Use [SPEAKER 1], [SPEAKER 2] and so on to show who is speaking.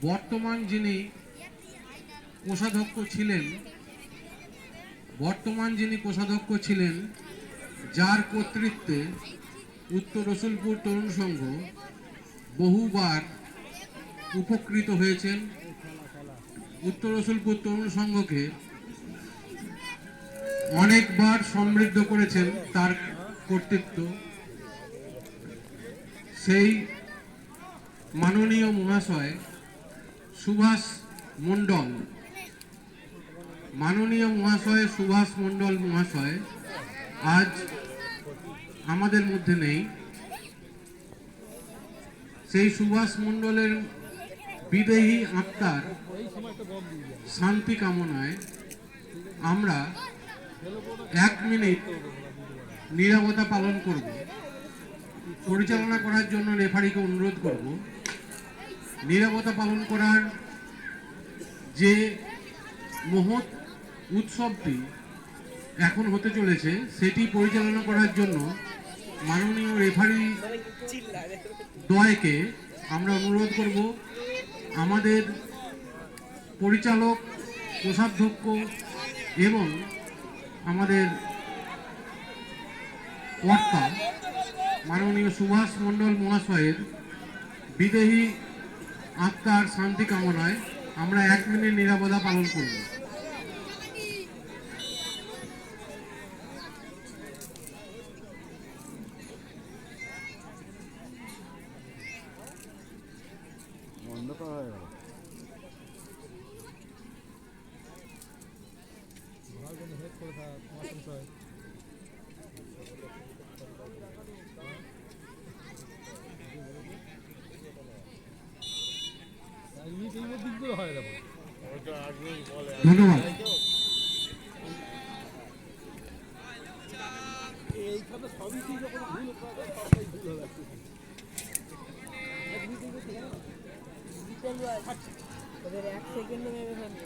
[SPEAKER 1] বর্তমান যিনি কোষাধ্যক্ষ ছিলেন যার কর্তৃত্বে উত্তর রসুলপুর তরুণ সংঘ বহুবার উপকৃত হয়েছেন। উত্তর রসুলপুর তরুণ সংঘকে অনেকবার সমৃদ্ধ করেছেন তার কর্তৃত্ব। সেই মাননীয় মহাশয় সুভাষ মণ্ডল মহাশয় আজ আমাদের মধ্যে নেই। সেই সুভাষ মণ্ডলের বিদেহী আত্মার শান্তি কামনায় আমরা 1 মিনিট নীরবতা পালন করব। পরিচালনা করার জন্য রেফারিকে অনুরোধ করব। নীরবতা পালন করার যে মহৎ উৎসবটি এখন হতে চলেছে সেটি পরিচালনা করার জন্য মাননীয় রেফারি দ্বয়কে আমরা অনুরোধ করব। আমাদের পরিচালক, কোষাধ্যক্ষ এবং আমাদের কর্তা মাননীয় সুভাষ মণ্ডল মহাশয়ের বিদেহী আত্মার শান্তি কামনায় আমরা 1 মিনিট নীরবতা পালন করব। ধন্যবাদ। এইখানে সবই ঠিক যখন ভুল সবটাই ভুল হয়ে যাচ্ছে। এক সেকেন্ড মেরে ফেলবে।